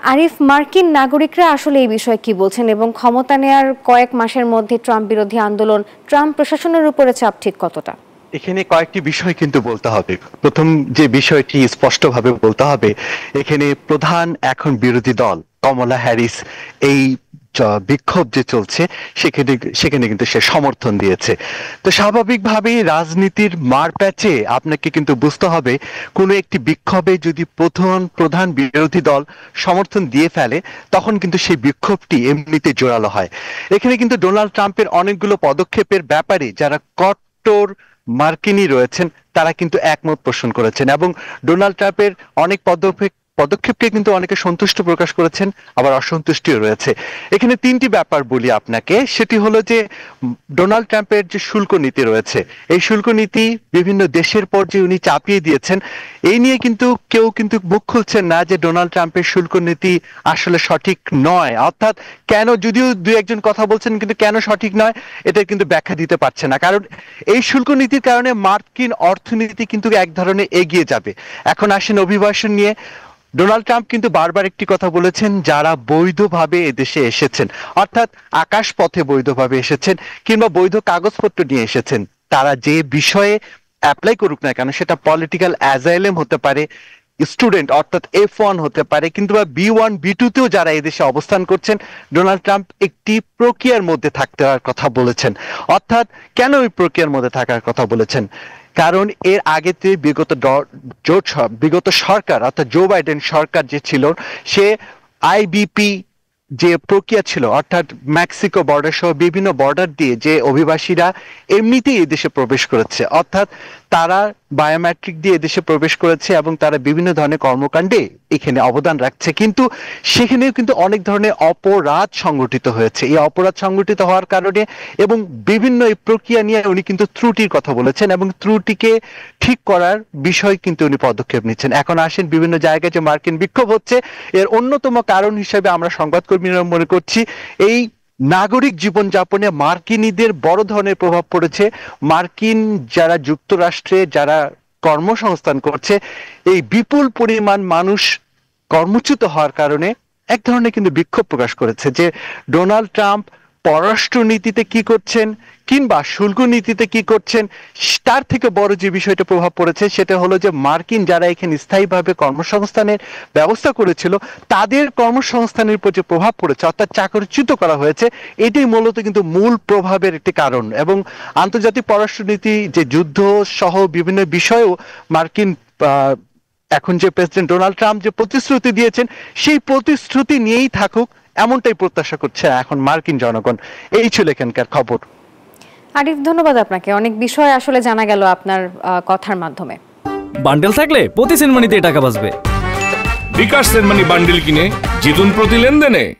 আরিফ, মার্কিন নাগরিকরা আসলে এই বিষয়ে কি বলছেন এবং ক্ষমতা নেয়ার কয়েক মাসের মধ্যে ট্রাম্প বিরোধী আন্দোলন ট্রাম্প প্রশাসনের উপরে চাপ ঠিক কতটা? এখানে কয়েকটি বিষয় কিন্তু বলতে হবে। প্রথম যে বিষয়টি স্পষ্টভাবে বলতে হবে, এখানে প্রধান এখন বিরোধী দল কমলা হ্যারিস এই বিক্ষোভ যে চলছে সেখানে সেখানে কিন্তু সে সমর্থন দিয়েছে। তো স্বাভাবিকভাবেই রাজনীতির মারপ্যাচে আপনাকে কিন্তু বুঝতে হবে কোনো একটি বিক্ষোভে যদি প্রধান বিরোধী দল সমর্থন দিয়ে ফেলে তখন কিন্তু সেই বিক্ষোভটি এমনিতে জোরালো হয়। এখানে কিন্তু ডোনাল্ড ট্রাম্পের অনেকগুলো পদক্ষেপের ব্যাপারে যারা কট্টর মার্কিনী রয়েছেন তারা কিন্তু একমত পোষণ করেছেন এবং ডোনাল্ড ট্রাম্পের অনেক পদক্ষেপকে কিন্তু অনেকে সন্তুষ্ট প্রকাশ করেছেন, আবার অসন্তুষ্টিও রয়েছে। এখানে তিনটি ব্যাপার বলি আপনাকে, সেটি হলো যে ডোনাল্ড ট্রাম্পের যে শুল্ক নীতি রয়েছে, এই শুল্ক নীতি বিভিন্ন দেশের পর যে উনি চাপিয়ে দিয়েছেন, এই নিয়ে কিন্তু কেউ কিন্তু মুখ খুলছেন না যে ডোনাল্ড ট্রাম্পের শুল্ক নীতি আসলে সঠিক নয়। অর্থাৎ কেন, যদিও দুই একজন কথা বলছেন, কিন্তু কেন সঠিক নয় এটা কিন্তু ব্যাখ্যা দিতে পারছে না। কারণ এই শুল্ক নীতির কারণে মার্কিন অর্থনীতি কিন্তু এক ধরনের এগিয়ে যাবে। এখন আসেন অভিবাসন নিয়ে। ডোনাল্ড ট্রাম্প কিন্তু বারবার একটি কথা বলেছেন, যারা বৈধভাবে এদেশে এসেছেন, অর্থাৎ আকাশ পথে বৈধভাবে এসেছেন কিংবা বৈধ কাগজপত্র নিয়ে এসেছেন, তারা যে বিষয়ে অ্যাপ্লাই করুক না কেন, সেটা পলিটিক্যাল অ্যাজাইলেম হতে পারে, স্টুডেন্ট অর্থাৎ F1 হতে পারে, কিন্তু B1 B2তেও যারা এদেশে অবস্থান করছেন, ডোনাল্ড ট্রাম্প একটি প্রক্রিয়ার মধ্যে থাকতে হওয়ার কথা বলেছেন। অর্থাৎ কেন ওই প্রক্রিয়ার মধ্যে থাকার কথা বলেছেন? কারণ এর আগেতে বিগত সরকার অর্থাৎ জো বাইডেন সরকার যে ছিল, সে আইবিপি যে প্রক্রিয়া ছিল, অর্থাৎ মেক্সিকো বর্ডার সহ বিভিন্ন বর্ডার দিয়ে যে অভিবাসীরা এমনিতেই এদেশে প্রবেশ করেছে, অর্থাৎ তারা বায়োমেট্রিক দিয়ে এদেশে প্রবেশ করেছে এবং তারা বিভিন্ন ধরনের কর্মকাণ্ডে এখানে অবদান রাখছে, কিন্তু সেখানেও কিন্তু অনেক ধরনের অপরাধ সংগঠিত হয়েছে। এই অপরাধ সংগঠিত হওয়ার কারণে এবং বিভিন্ন এই প্রক্রিয়া নিয়ে উনি কিন্তু ত্রুটির কথা বলেছেন এবং ত্রুটিকে ঠিক করার বিষয় কিন্তু উনি পদক্ষেপ নিচ্ছেন। এখন আসেন বিভিন্ন জায়গায় যে মার্কিন বিক্ষোভ হচ্ছে, এর অন্যতম কারণ হিসেবে আমরা সংবাদকর্মীরা মনে করছি এই নাগরিক জীবনযাপনে মার্কিনীদের বড় ধরনের প্রভাব পড়েছে। মার্কিন যারা যুক্তরাষ্ট্রে যারা কর্মসংস্থান করছে, এই বিপুল পরিমাণ মানুষ কর্মচ্যুত হওয়ার কারণে এক ধরনের কিন্তু বিক্ষোভ প্রকাশ করেছে যে ডোনাল্ড ট্রাম্প পররাষ্ট্র নীতিতে কি করছেন কিংবা শুল্ক নীতিতে কি করছেন, তার থেকে বড় যে বিষয়টা প্রভাব পড়েছে সেটা হলো যে মার্কিন যারা এখানে স্থায়ীভাবে কর্মসংস্থানের ব্যবস্থা করেছিল, তাদের কর্মসংস্থানের উপর যে প্রভাব পড়েছে, অর্থাৎ চাকরিচ্যুত করা হয়েছে, এটাই মূলত কিন্তু মূল প্রভাবের একটি কারণ। এবং আন্তর্জাতিক পররাষ্ট্রনীতি যে যুদ্ধ সহ বিভিন্ন বিষয়েও মার্কিন এখন যে প্রেসিডেন্ট ডোনাল্ড ট্রাম্প যে প্রতিশ্রুতি দিয়েছেন, সেই প্রতিশ্রুতি নিয়েই থাকুক এমনটাই প্রত্যাশা করছে এখন মার্কিন জনগণ। এই ছিল এখানকার খবর। আরিফ, ধন্যবাদ আপনাকে। অনেক বিষয় আসলে জানা গেল আপনার কথার মাধ্যমে। বান্ডেল থাকলে প্রতি সেনমানিতে টাকা বাঁচবে। বিকাশ সেনমানি বান্ডেল কিনে জিতুন প্রতি লেনদেনে।